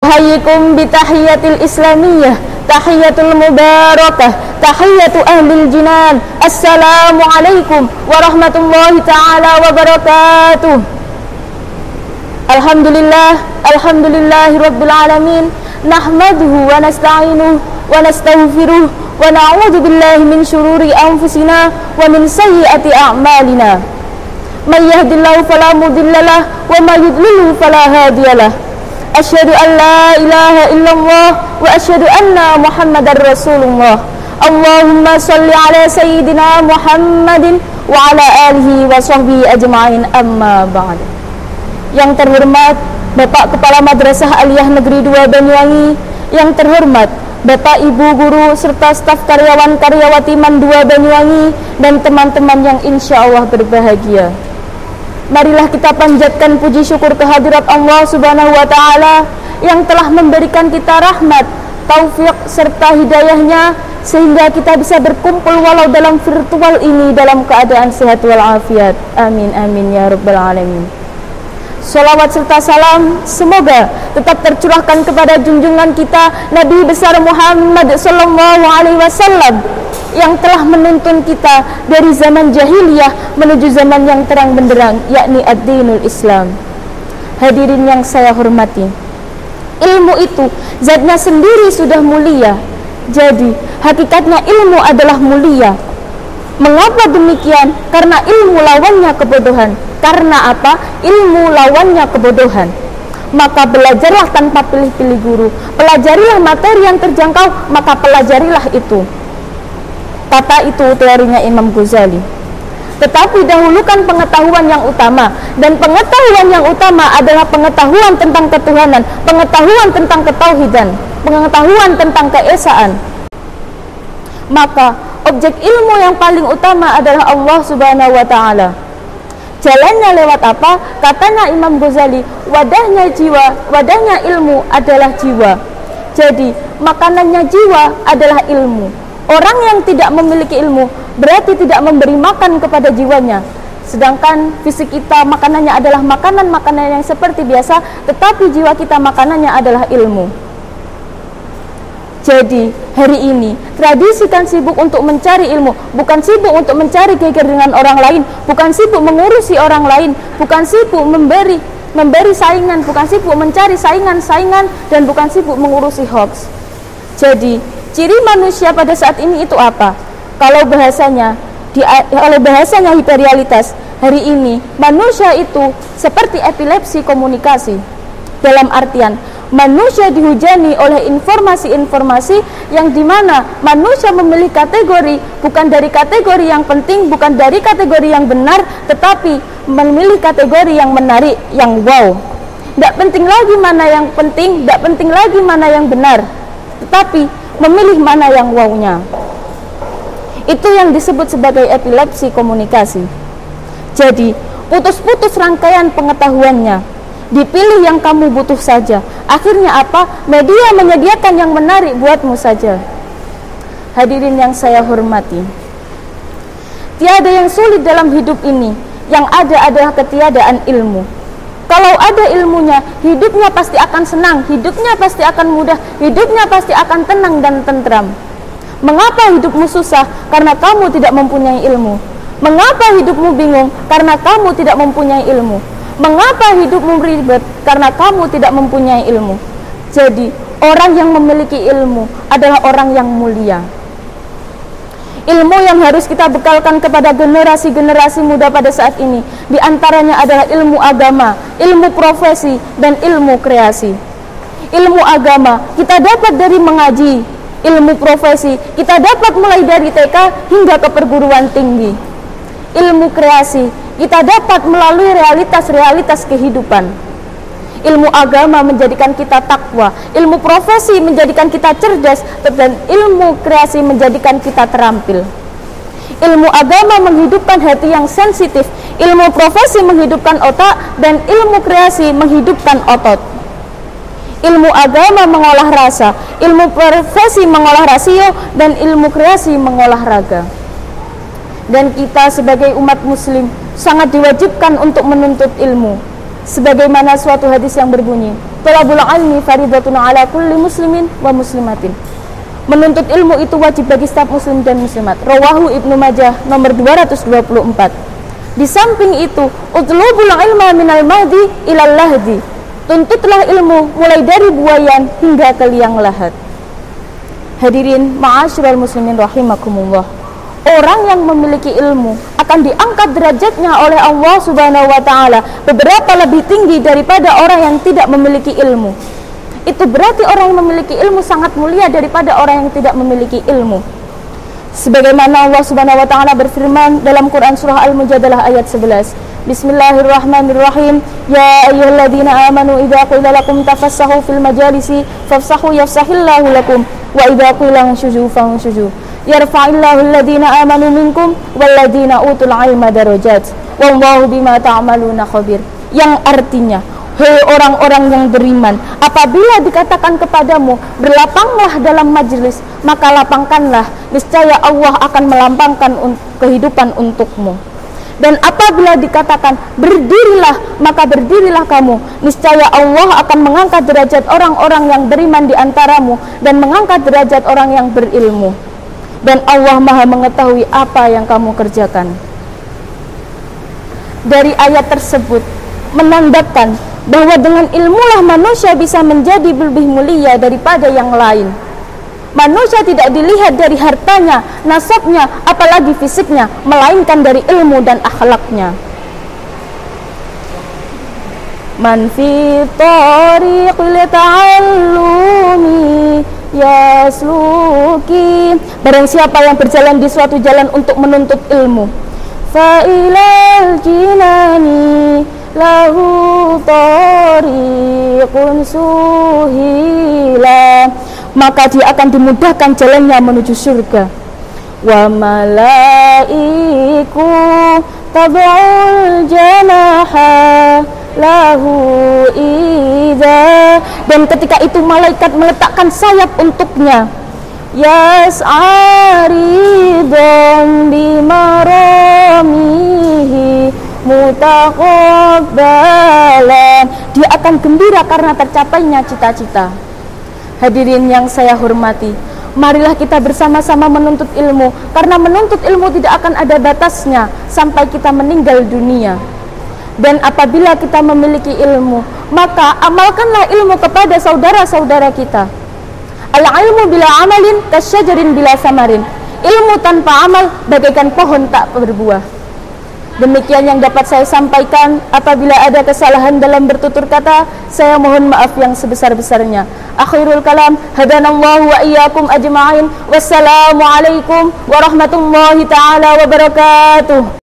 Hayyikum bitahiyatil islamiyah, tahiyatul mubarakah, tahiyatu ahlil jinan. Assalamualaikum warahmatullahi ta'ala wabarakatuh. Alhamdulillahi rabbil alamin. Nahmaduhu wa nasta'inuhu wa nastaghfiruh wa na'udzu billahi min syururi anfusina wa min sayyiati a'malina. May yahdihillahu fala mudhillalah wa may yudlilhu fala hadiyalah. Asyhadu an la ilaha illallah wa asyhadu anna Muhammadar Rasulullah. Allahumma shalli ala sayyidina Muhammadin wa ala alihi wa sahbihi ajma'in, amma ba'd. Yang terhormat Bapak Kepala Madrasah Aliyah Negeri 2 Banyuwangi, yang terhormat Bapak Ibu guru serta staf karyawan-karyawati MAN 2 Banyuwangi, dan teman-teman yang insya Allah berbahagia. Marilah kita panjatkan puji syukur kehadirat Allah Subhanahu wa ta'ala yang telah memberikan kita rahmat, taufik serta hidayahnya sehingga kita bisa berkumpul walau dalam virtual ini dalam keadaan sehat walafiat. Amin amin ya rabbal alamin. Salawat serta salam semoga tetap tercurahkan kepada junjungan kita Nabi besar Muhammad sallallahu alaihi wasallam yang telah menuntun kita dari zaman jahiliyah menuju zaman yang terang benderang, yakni ad-dinul Islam. Hadirin yang saya hormati, ilmu itu zatnya sendiri sudah mulia. Jadi hakikatnya ilmu adalah mulia. Mengapa demikian? Karena ilmu lawannya kebodohan. Karena apa? Ilmu lawannya kebodohan. Maka belajarlah tanpa pilih-pilih guru. Pelajarilah materi yang terjangkau, maka pelajarilah itu. Kata itu teorinya Imam Ghazali. Tetapi dahulukan pengetahuan yang utama, dan pengetahuan yang utama adalah pengetahuan tentang ketuhanan, pengetahuan tentang ketauhidan, pengetahuan tentang keesaan. Maka objek ilmu yang paling utama adalah Allah Subhanahu wa ta'ala. Jalannya lewat apa? Katanya Imam Ghazali, wadahnya jiwa, wadahnya ilmu adalah jiwa. Jadi makanannya jiwa adalah ilmu. Orang yang tidak memiliki ilmu berarti tidak memberi makan kepada jiwanya. Sedangkan fisik kita makanannya adalah makanan-makanan yang seperti biasa, tetapi jiwa kita makanannya adalah ilmu. Jadi hari ini tradisikan sibuk untuk mencari ilmu, bukan sibuk untuk mencari geger dengan orang lain, bukan sibuk mengurusi orang lain, bukan sibuk memberi saingan, bukan sibuk mencari saingan-saingan, dan bukan sibuk mengurusi hoax. Jadi ciri manusia pada saat ini itu apa? Kalau bahasanya hiperrealitas, hari ini manusia itu seperti epilepsi komunikasi. Dalam artian manusia dihujani oleh informasi-informasi yang dimana manusia memilih kategori bukan dari kategori yang penting, bukan dari kategori yang benar, tetapi memilih kategori yang menarik, yang wow. Tidak penting lagi mana yang penting, tidak penting lagi mana yang benar, tetapi memilih mana yang wow-nya. Itu yang disebut sebagai epilepsi komunikasi. Jadi putus-putus rangkaian pengetahuannya, dipilih yang kamu butuh saja. Akhirnya apa? Media menyediakan yang menarik buatmu saja. Hadirin yang saya hormati, tiada yang sulit dalam hidup ini, yang ada adalah ketiadaan ilmu. Kalau ada ilmunya, hidupnya pasti akan senang, hidupnya pasti akan mudah, hidupnya pasti akan tenang dan tentram. Mengapa hidupmu susah? Karena kamu tidak mempunyai ilmu. Mengapa hidupmu bingung? Karena kamu tidak mempunyai ilmu. Mengapa hidupmu ribet? Karena kamu tidak mempunyai ilmu. Jadi, orang yang memiliki ilmu adalah orang yang mulia. Ilmu yang harus kita bekalkan kepada generasi-generasi muda pada saat ini, di antaranya adalah ilmu agama, ilmu profesi, dan ilmu kreasi. Ilmu agama kita dapat dari mengaji, ilmu profesi kita dapat mulai dari TK hingga ke perguruan tinggi. Ilmu kreasi kita dapat melalui realitas-realitas kehidupan. Ilmu agama menjadikan kita takwa, ilmu profesi menjadikan kita cerdas, dan ilmu kreasi menjadikan kita terampil. Ilmu agama menghidupkan hati yang sensitif, ilmu profesi menghidupkan otak, dan ilmu kreasi menghidupkan otot. Ilmu agama mengolah rasa, ilmu profesi mengolah rasio, dan ilmu kreasi mengolah raga. Dan kita sebagai umat muslim sangat diwajibkan untuk menuntut ilmu. Sebagaimana suatu hadis yang berbunyi, Thalabul ilmi faridatun ala kulli muslimin wa muslimatin. Menuntut ilmu itu wajib bagi setiap muslim dan muslimat. Rawahu Ibnu Majah nomor 224. Di samping itu, utlubul ilma minal mahdi ilal lahdi. Tuntutlah ilmu mulai dari buayan hingga ke liang lahat. Hadirin ma'asyiral muslimin rahimakumullah. Orang yang memiliki ilmu akan diangkat derajatnya oleh Allah Subhanahu wa taala beberapa lebih tinggi daripada orang yang tidak memiliki ilmu. Itu berarti orang yang memiliki ilmu sangat mulia daripada orang yang tidak memiliki ilmu. Sebagaimana Allah Subhanahu wa taala berfirman dalam Quran surah Al-Mujadalah ayat 11. Bismillahirrahmanirrahim. Ya ayyuhalladzina amanu idza qila lakum tafassahu fil majalisi fafsahu yafsahillahu lakum wa idza qila anshuzu fanshuzu yarfa'illahu alladzina amanu minkum walladzina utul ilma darajat wallahu bima ta'maluna khabir. Yang artinya, hei orang-orang yang beriman, apabila dikatakan kepadamu berlapanglah dalam majelis, maka lapangkanlah, niscaya Allah akan melapangkan kehidupan untukmu. Dan apabila dikatakan berdirilah, maka berdirilah kamu, niscaya Allah akan mengangkat derajat orang-orang yang beriman di antaramu dan mengangkat derajat orang yang berilmu. Dan Allah Maha mengetahui apa yang kamu kerjakan. Dari ayat tersebut menandakan bahwa dengan ilmulah manusia bisa menjadi lebih mulia daripada yang lain. Manusia tidak dilihat dari hartanya, nasabnya, apalagi fisiknya, melainkan dari ilmu dan akhlaknya. Man fi tariqil ta'allumi yasluki. Barang siapa yang berjalan di suatu jalan untuk menuntut ilmu, fa ilal jinani lahu tariqun suhila, maka dia akan dimudahkan jalannya menuju surga. Wa malaiku tab'ul janaha lahu idza, dan ketika itu malaikat meletakkan sayap untuknya. Yas'aridun bimaramihi mutaqabbalan, dia akan gembira karena tercapainya cita-cita. Hadirin yang saya hormati, marilah kita bersama-sama menuntut ilmu, karena menuntut ilmu tidak akan ada batasnya sampai kita meninggal dunia. Dan apabila kita memiliki ilmu, maka amalkanlah ilmu kepada saudara-saudara kita. Al-ilmu bila amalin kasyajarin bila samarin. Ilmu tanpa amal bagaikan pohon tak berbuah. Demikian yang dapat saya sampaikan. Apabila ada kesalahan dalam bertutur kata, saya mohon maaf yang sebesar-besarnya. Akhirul kalam, hadanallahu wa iyyakum ajma'in. Wassalamualaikum warahmatullahi ta'ala wabarakatuh.